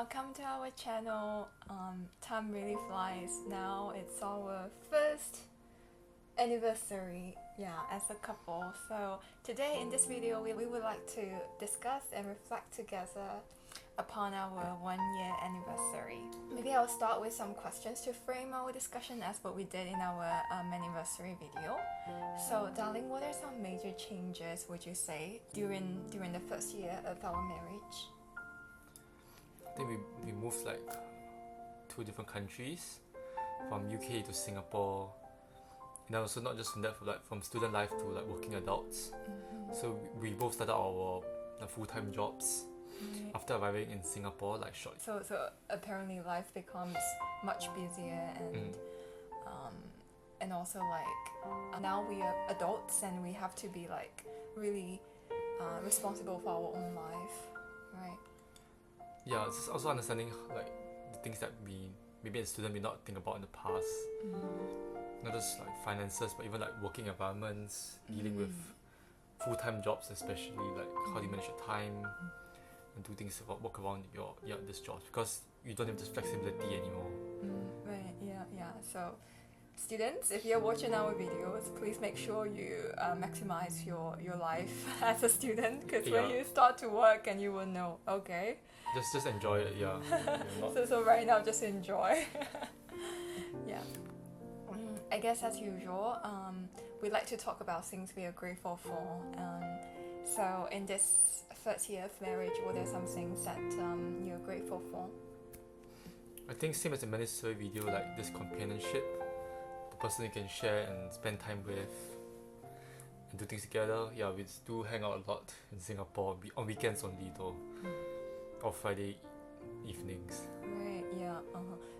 welcome to our channel. Time really flies now. It's our first anniversary, as a couple. So today in this video, we would like to discuss and reflect together upon our 1 year anniversary. Maybe I'll start with some questions to frame our discussion as what we did in our anniversary video. So darling, what are some major changes would you say during the first year of our marriage? I think we moved like 2 different countries, from UK to Singapore, and also not just from that, from student life to like working adults. So we both started our full-time jobs after arriving in Singapore, like short. So apparently life becomes much busier and also like now we are adults and we have to be like really responsible for our own life, right? Yeah, it's just also understanding like the things that we maybe as a student we not think about in the past. Not just like finances, but even like working environments, dealing with full-time jobs, especially like how do you manage your time and do things about work around your this job, because you don't have this flexibility anymore. Right, yeah. So students, if you're watching our videos, please make sure you maximize your life as a student, because when you start to work and you will know, okay. Just enjoy it, So right now just enjoy. I guess as usual, we like to talk about things we are grateful for. So in this first year of marriage, what are some things that you're grateful for? I think same as the mandatory video, like this companionship, the person you can share and spend time with and do things together. Yeah, we do hang out a lot in Singapore, on weekends only though, or Friday evenings. Right,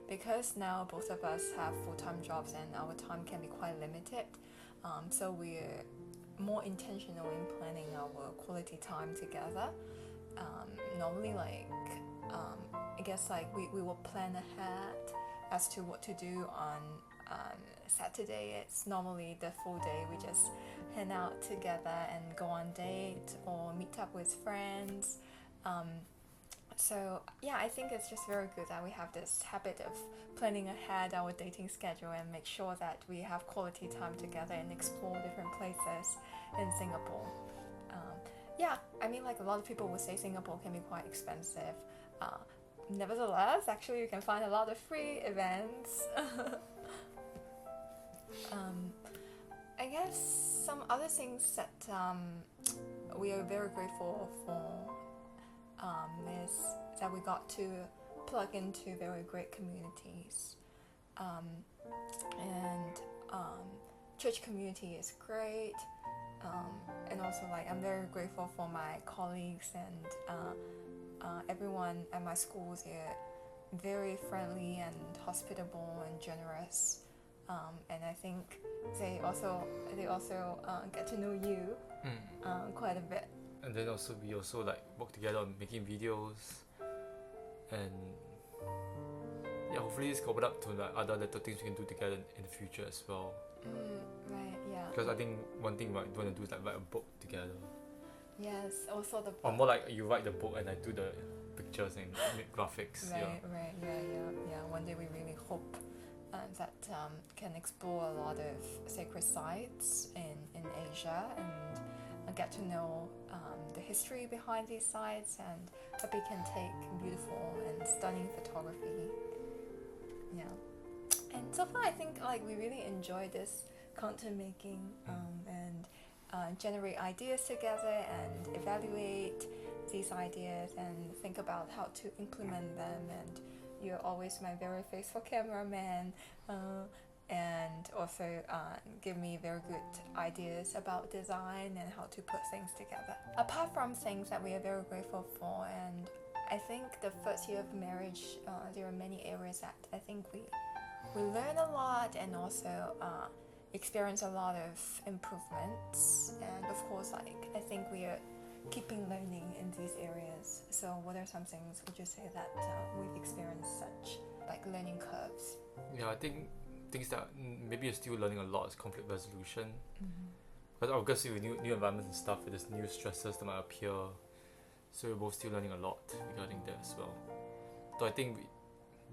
because now both of us have full-time jobs and our time can be quite limited, so we're more intentional in planning our quality time together. Normally I guess like we will plan ahead as to what to do on Saturday. It's normally the full day, we just hang out together and go on date or meet up with friends. So I think it's just very good that we have this habit of planning ahead our dating schedule and make sure that we have quality time together and explore different places in Singapore. I mean, like a lot of people would say Singapore can be quite expensive. Nevertheless, actually you can find a lot of free events. I guess some other things that we are very grateful for is that we got to plug into very great communities, and church community is great, and also like I'm very grateful for my colleagues and everyone at my schools. They're very friendly and hospitable and generous, and I think they also get to know you quite a bit. And then also we also like work together on making videos, and hopefully it's open up to like other little things we can do together in the future as well. Right, yeah. Because I think one thing we want to do is like write a book together. Yes, also the book. Or more like you write the book and I do the pictures and make graphics. Right, yeah. One day we really hope that can explore a lot of sacred sites in Asia and get to know the history behind these sites, and that we can take beautiful and stunning photography. And so far I think like we really enjoy this content making and generate ideas together and evaluate these ideas and think about how to implement them. And you're always my very faithful cameraman, and also give me very good ideas about design and how to put things together. Apart from things that we are very grateful for, and I think the first year of marriage, there are many areas that I think we learn a lot and also experience a lot of improvements. And of course, like I think we are keeping learning in these areas. So what are some things would you say that we've experienced such like learning curves? I think things that maybe you're still learning a lot is conflict resolution. Because obviously with new environments and stuff, there's new stresses that might appear. So we're both still learning a lot regarding that as well. So I think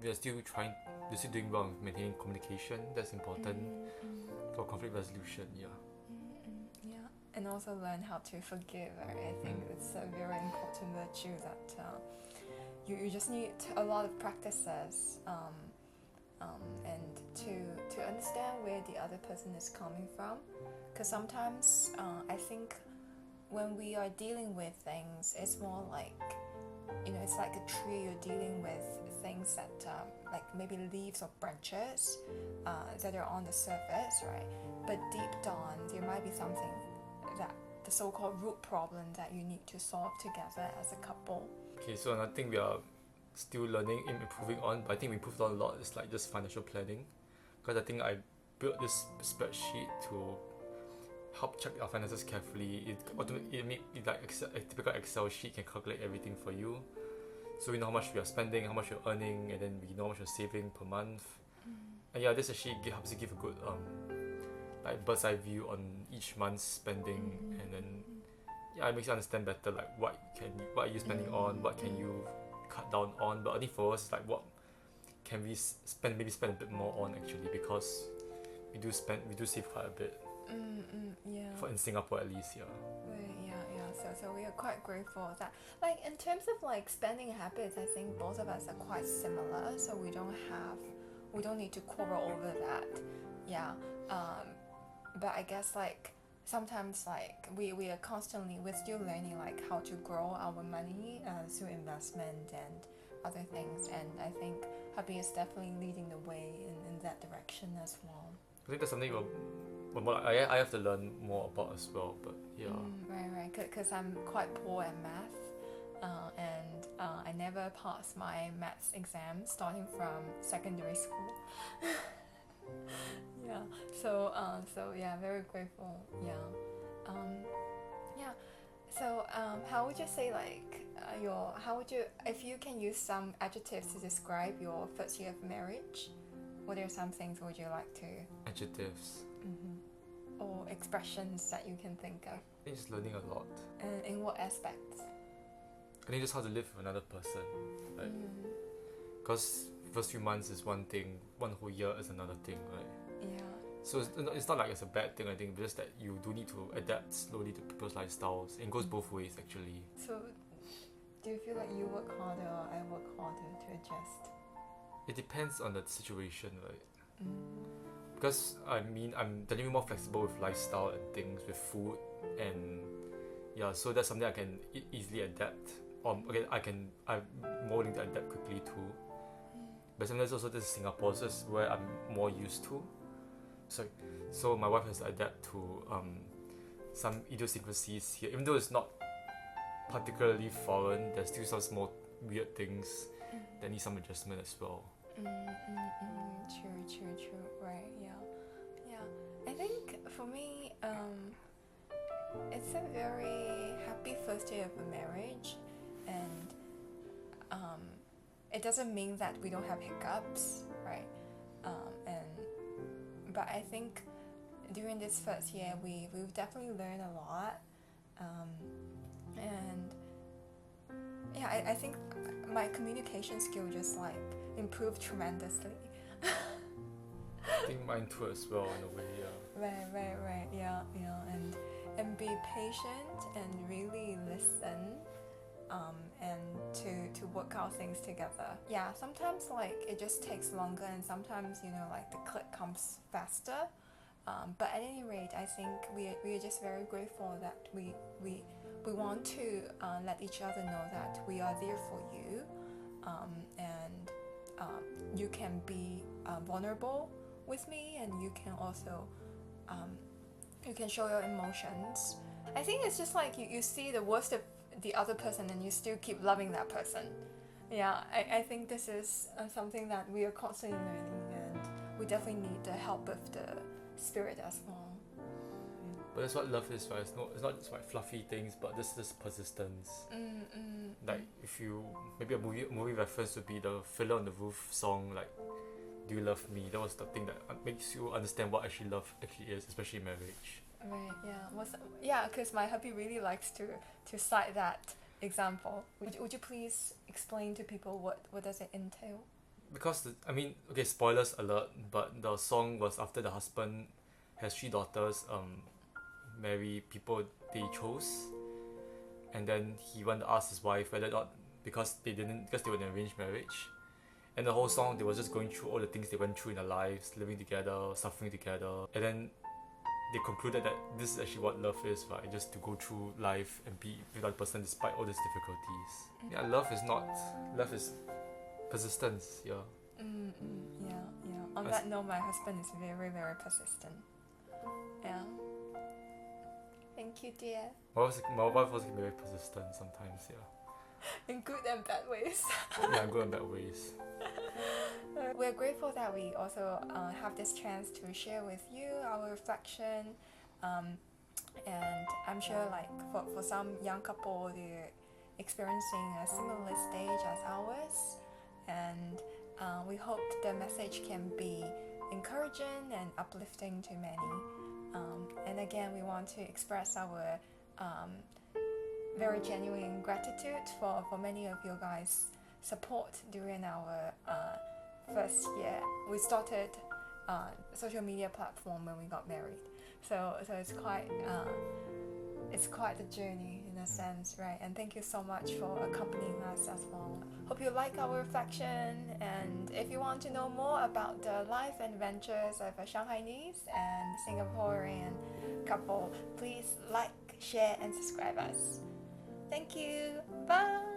we're still doing well with maintaining communication. That's important for conflict resolution. Yeah. Yeah, and also learn how to forgive. Right? I think it's a very important virtue that you just need a lot of practices and to understand where the other person is coming from. Because sometimes I think when we are dealing with things, it's more like, it's like a tree. You're dealing with things that like maybe leaves or branches that are on the surface, right? But deep down, there might be something that the so-called root problem that you need to solve together as a couple. Okay, so another thing we are still learning and improving on, but I think we improved on a lot, is like just financial planning. Because I think I built this spreadsheet to help check our finances carefully. It like a typical Excel sheet can calculate everything for you. So we know how much we are spending, how much we're earning, and then we know how much we're saving per month. And yeah, this actually helps you give a good like bird's eye view on each month's spending, and then it makes you understand better like what are you spending on, what can you cut down on. But I think for us, like what can we spend a bit more on actually, because we do save quite a bit. Yeah. For in Singapore at least, yeah. Yeah. So we are quite grateful that, like, in terms of like spending habits, I think both of us are quite similar. So we don't need to quarrel over that. Yeah. But I guess like sometimes like we're still learning like how to grow our money through investment and other things. And I think Hubby is definitely leading the way in that direction as well. I think that's something I have to learn more about as well, but yeah. Right. Because I'm quite poor at math, and I never passed my maths exam starting from secondary school. Yeah. So yeah, very grateful. Yeah. Yeah. So how would you say like if you can use some adjectives to describe your first year of marriage? What are some things would you like to? Adjectives. Or expressions that you can think of? I think just learning a lot. And in what aspects? I think just how to live with another person. Like, because first few months is one thing, one whole year is another thing, right? Yeah. So it's not like it's a bad thing, I think, but just that you do need to adapt slowly to people's lifestyles. It goes both ways, actually. So, do you feel like you work harder or I work harder to adjust? It depends on the situation, right? Because I'm definitely more flexible with lifestyle and things, with food, and yeah, so that's something I can easily adapt. I'm more willing to adapt quickly too. But sometimes also this is Singapore, so it's where I'm more used to. So my wife has to adapt to some idiosyncrasies here, even though it's not particularly foreign. There's still some small weird things that need some adjustment as well. True. Right, yeah. I think for me, it's a very happy first year of a marriage, and it doesn't mean that we don't have hiccups, right? But I think during this first year, we've definitely learned a lot, and yeah, I think my communication skill just like improved tremendously. I think mine too as well, in a way, yeah. Right, yeah, and be patient and really listen, and to work out things together. Yeah, sometimes like it just takes longer, and sometimes like the click comes faster. But at any rate, I think we are just very grateful that we want to let each other know that we are there for you, and you can be vulnerable with me, and you can also you can show your emotions. I think it's just like you see the worst of the other person and you still keep loving that person. Yeah, I think this is something that we are constantly learning, and we definitely need the help of the spirit as well. But that's what love is, right? It's not just like fluffy things, but this persistence. Like if you maybe a movie reference would be the Fiddler on the Roof song, like "Do You Love Me?" That was the thing that makes you understand what actually love actually is, especially in marriage. Right. Yeah. Because my hubby really likes to cite that example. Would you please explain to people what does it entail? Because I mean, okay, spoilers alert, but the song was after the husband has 3 daughters, marry people they chose, and then he went to ask his wife whether or not, because they were in an arranged marriage, and the whole song they were just going through all the things they went through in their lives, living together, suffering together, and then they concluded that this is actually what love is, right? Just to go through life and be with that person despite all these difficulties. Yeah, love is persistence. Yeah. Yeah. On that note, my husband is very, very persistent. Yeah. Thank you, dear. My wife also can be very persistent sometimes. Yeah. In good and bad ways. Yeah, good and bad ways. We're grateful that we also have this chance to share with you our reflection, and I'm sure like for some young couple, they're experiencing a similar stage as ours, and we hope the message can be encouraging and uplifting to many. And again, we want to express our very genuine gratitude for many of you guys' support during our first year. We started social media platform when we got married, so it's quite a journey in a sense, right? And thank you so much for accompanying us as well. Hope you like our reflection, and if you want to know more about the life and adventures of a Shanghainese and Singaporean couple, please like, share and subscribe us. Thank you. Bye.